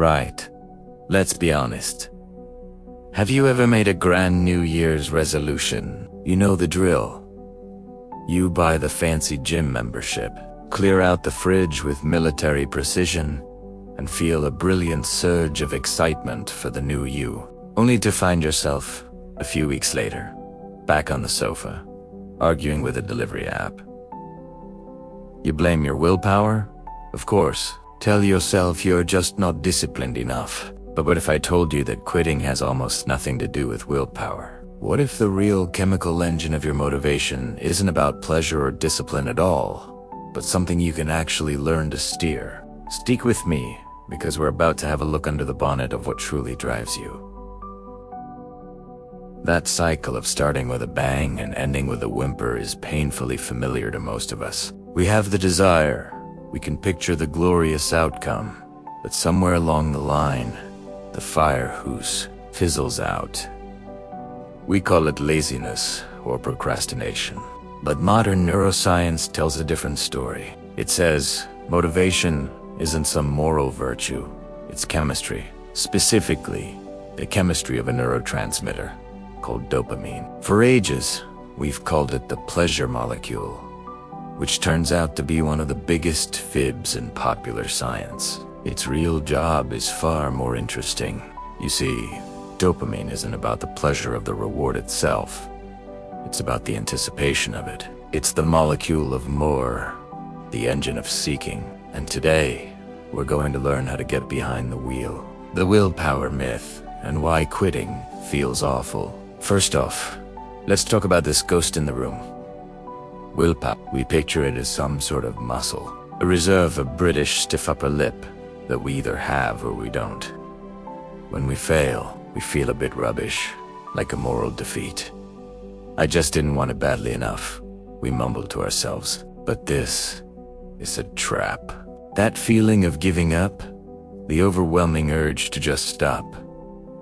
Right. Let's be honest. Have you ever made a grand New Year's resolution? You know the drill. You buy the fancy gym membership, clear out the fridge with military precision, and feel a brilliant surge of excitement for the new you, only to find yourself, a few weeks later, back on the sofa, arguing with a delivery app. You blame your willpower? Of course. Tell yourself you're just not disciplined enough. But what if I told you that quitting has almost nothing to do with willpower? What if the real chemical engine of your motivation isn't about pleasure or discipline at all, but something you can actually learn to steer? Stick with me, because we're about to have a look under the bonnet of what truly drives you. That cycle of starting with a bang and ending with a whimper is painfully familiar to most of us. We have the desire, we can picture the glorious outcome, but somewhere along the line, the fire hose fizzles out. We call it laziness or procrastination. But modern neuroscience tells a different story. It says motivation isn't some moral virtue, it's chemistry. Specifically, the chemistry of a neurotransmitter called dopamine. For ages, we've called it the pleasure molecule, which turns out to be one of the biggest fibs in popular science. Its real job is far more interesting. You see, dopamine isn't about the pleasure of the reward itself. It's about the anticipation of it. It's the molecule of more, the engine of seeking. And today, we're going to learn how to get behind the wheel, the willpower myth, and why quitting feels awful. First off, let's talk about this ghost in the room. Willpower. We picture it as some sort of muscle, a reserve of British stiff upper lip that we either have or we don't. When we fail, we feel a bit rubbish, like a moral defeat. I just didn't want it badly enough, we mumble to ourselves. But this is a trap. That feeling of giving up, the overwhelming urge to just stop,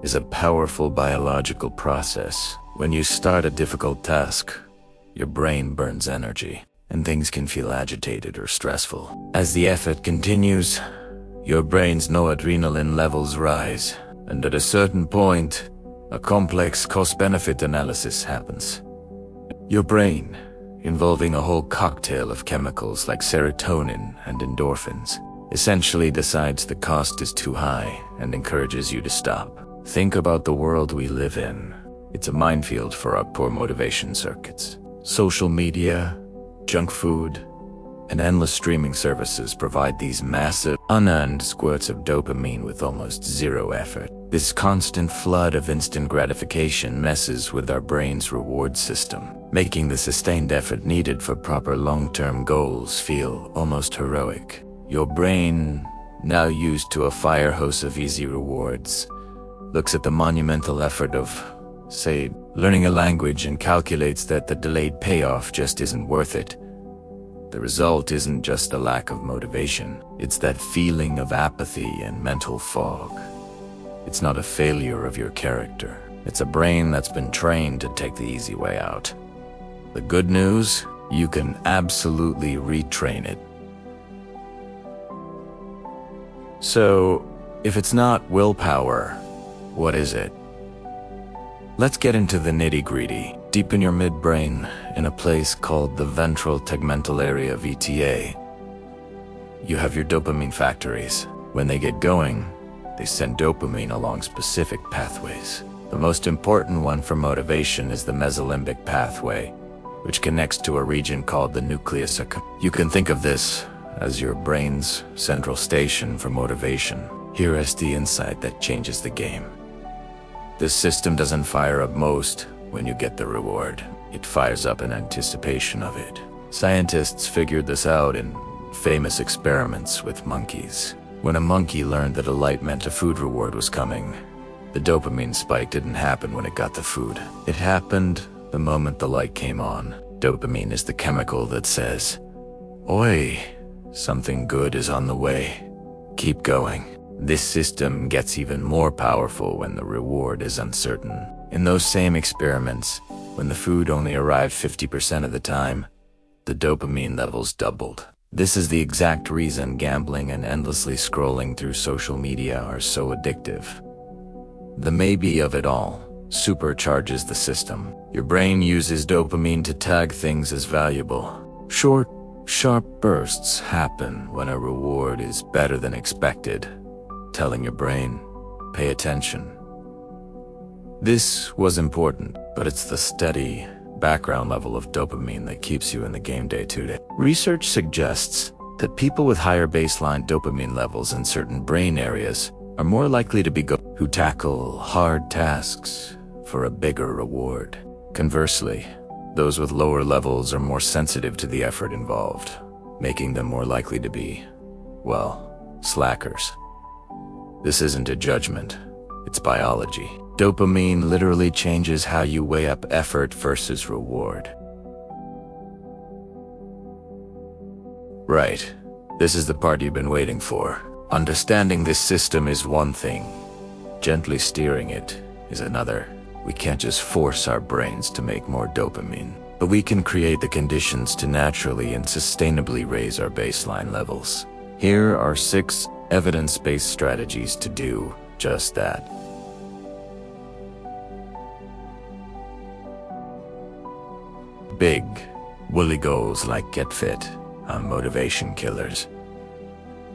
is a powerful biological process. When you start a difficult task, your brain burns energy, and things can feel agitated or stressful. As the effort continues, your brain's noradrenaline levels rise, and at a certain point, a complex cost-benefit analysis happens. Your brain, involving a whole cocktail of chemicals like serotonin and endorphins, essentially decides the cost is too high and encourages you to stop. Think about the world we live in. It's a minefield for our poor motivation circuits. Social media, junk food, and endless streaming services provide these massive, unearned squirts of dopamine with almost zero effort. This constant flood of instant gratification messes with our brain's reward system, making the sustained effort needed for proper long-term goals feel almost heroic. Your brain, now used to a fire hose of easy rewards, looks at the monumental effort of, say, learning a language and calculates that the delayed payoff just isn't worth it. The result isn't just a lack of motivation, it's that feeling of apathy and mental fog. It's not a failure of your character. It's a brain that's been trained to take the easy way out. The good news, you can absolutely retrain it. So, if it's not willpower, what is it? Let's get into the nitty-gritty. Deep in your midbrain, in a place called the ventral tegmental area VTA, you have your dopamine factories. When they get going, they send dopamine along specific pathways. The most important one for motivation is the mesolimbic pathway, which connects to a region called the nucleus accumbens. You can think of this as your brain's central station for motivation. Here is the insight that changes the game. This system doesn't fire up most when you get the reward. It fires up in anticipation of it. Scientists figured this out in famous experiments with monkeys. When a monkey learned that a light meant a food reward was coming, the dopamine spike didn't happen when it got the food. It happened the moment the light came on. Dopamine is the chemical that says, "Oi, something good is on the way. Keep going." This system gets even more powerful when the reward is uncertain. In those same experiments, when the food only arrived 50% of the time, the dopamine levels doubled. This is the exact reason gambling and endlessly scrolling through social media are so addictive. The maybe of it all supercharges the system. Your brain uses dopamine to tag things as valuable. Short, sharp bursts happen when a reward is better than expected, telling your brain, pay attention. This was important, but it's the steady, background level of dopamine that keeps you in the game day to day. Research suggests that people with higher baseline dopamine levels in certain brain areas are more likely to be who tackle hard tasks for a bigger reward. Conversely, those with lower levels are more sensitive to the effort involved, making them more likely to be, well, slackers. This isn't a judgment, it's biology. Dopamine literally changes how you weigh up effort versus reward. Right, this is the part you've been waiting for. Understanding this system is one thing. Gently steering it is another. We can't just force our brains to make more dopamine, but we can create the conditions to naturally and sustainably raise our baseline levels. Here are 6 evidence-based strategies to do just that. Big, woolly goals like get fit are motivation killers.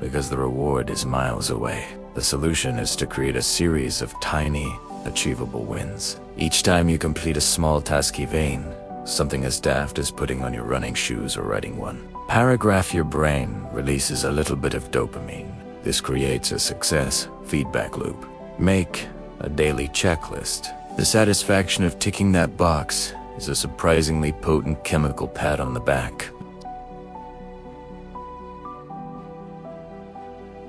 Because the reward is miles away, the solution is to create a series of tiny, achievable wins. Each time you complete a small task vain, something as daft as putting on your running shoes or writing one, paragraph your brain releases a little bit of dopamine. This creates a success feedback loop. Make a daily checklist. The satisfaction of ticking that box is a surprisingly potent chemical pat on the back.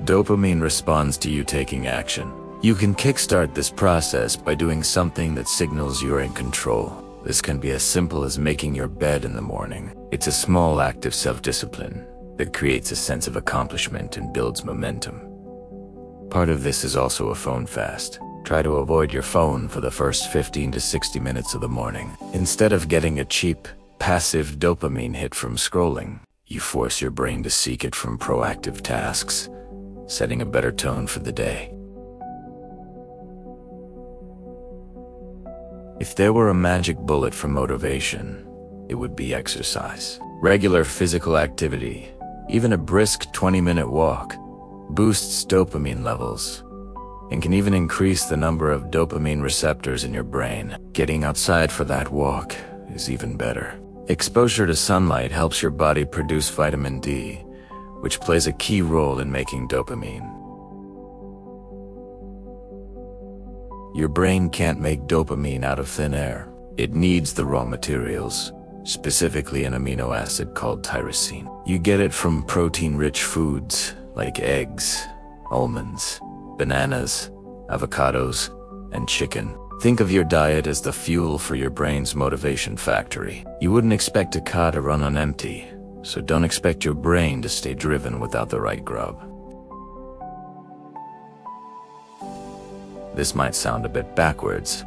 Dopamine responds to you taking action. You can kickstart this process by doing something that signals you're in control. This can be as simple as making your bed in the morning. It's a small act of self-discipline that creates a sense of accomplishment and builds momentum. Part of this is also a phone fast. Try to avoid your phone for the first 15 to 60 minutes of the morning. Instead of getting a cheap, passive dopamine hit from scrolling, you force your brain to seek it from proactive tasks, setting a better tone for the day. If there were a magic bullet for motivation, it would be exercise. Regular physical activity, even a brisk 20-minute walk, boosts dopamine levels and can even increase the number of dopamine receptors in your brain. Getting outside for that walk is even better. Exposure to sunlight helps your body produce vitamin D, which plays a key role in making dopamine. Your brain can't make dopamine out of thin air. It needs the raw materials, specifically an amino acid called tyrosine. You get it from protein-rich foods like eggs, almonds, bananas, avocados, and chicken. Think of your diet as the fuel for your brain's motivation factory. You wouldn't expect a car to run on empty, so don't expect your brain to stay driven without the right grub. This might sound a bit backwards,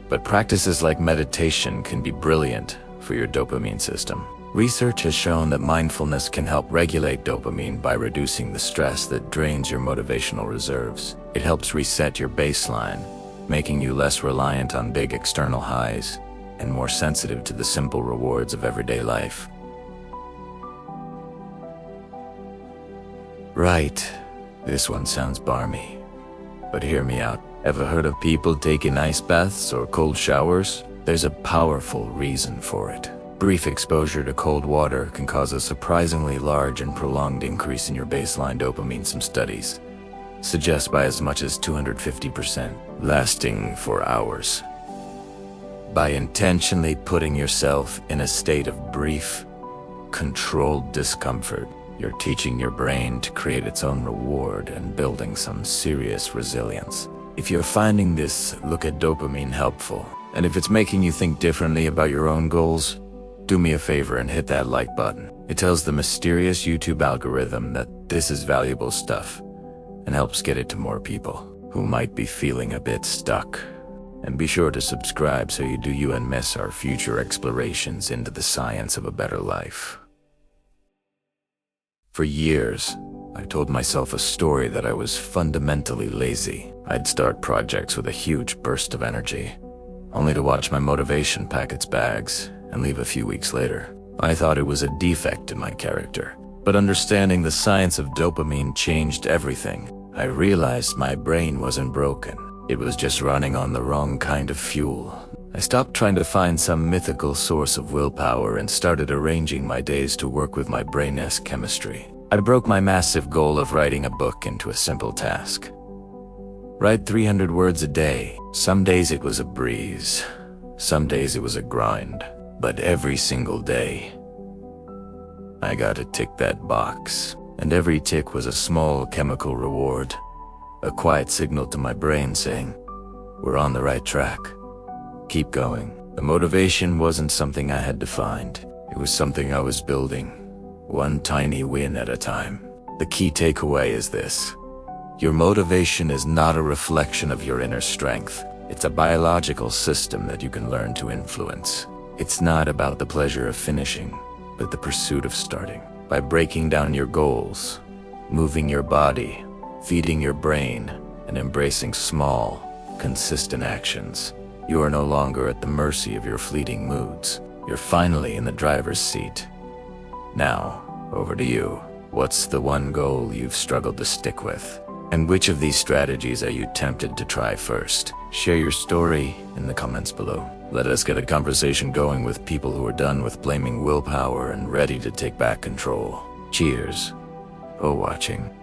but practices like meditation can be brilliant for your dopamine system. Research has shown that mindfulness can help regulate dopamine by reducing the stress that drains your motivational reserves. It helps reset your baseline, making you less reliant on big external highs and more sensitive to the simple rewards of everyday life. Right, this one sounds barmy, but hear me out. Ever heard of people taking ice baths or cold showers? There's a powerful reason for it. Brief exposure to cold water can cause a surprisingly large and prolonged increase in your baseline dopamine. Some studies suggest by as much as 250%, lasting for hours. By intentionally putting yourself in a state of brief, controlled discomfort, you're teaching your brain to create its own reward and building some serious resilience. If you're finding this look at dopamine helpful, and if it's making you think differently about your own goals, do me a favor and hit that like button. It tells the mysterious YouTube algorithm that this is valuable stuff and helps get it to more people who might be feeling a bit stuck. And be sure to subscribe so you don't miss our future explorations into the science of a better life. For years, I told myself a story that I was fundamentally lazy. I'd start projects with a huge burst of energy, only to watch my motivation pack its bags and leave a few weeks later. I thought it was a defect in my character, but understanding the science of dopamine changed everything. I realized my brain wasn't broken. It was just running on the wrong kind of fuel. I stopped trying to find some mythical source of willpower and started arranging my days to work with my brain's chemistry. I broke my massive goal of writing a book into a simple task. Write 300 words a day. Some days it was a breeze. Some days it was a grind. But every single day, I got to tick that box. And every tick was a small chemical reward. A quiet signal to my brain saying, we're on the right track. Keep going. The motivation wasn't something I had defined. It was something I was building, one tiny win at a time. The key takeaway is this. Your motivation is not a reflection of your inner strength. It's a biological system that you can learn to influence. It's not about the pleasure of finishing, but the pursuit of starting. By breaking down your goals, moving your body, feeding your brain, and embracing small, consistent actions, you are no longer at the mercy of your fleeting moods. You're finally in the driver's seat. Now, over to you. What's the one goal you've struggled to stick with? And which of these strategies are you tempted to try first? Share your story in the comments below. Let us get a conversation going with people who are done with blaming willpower and ready to take back control. Cheers for watching.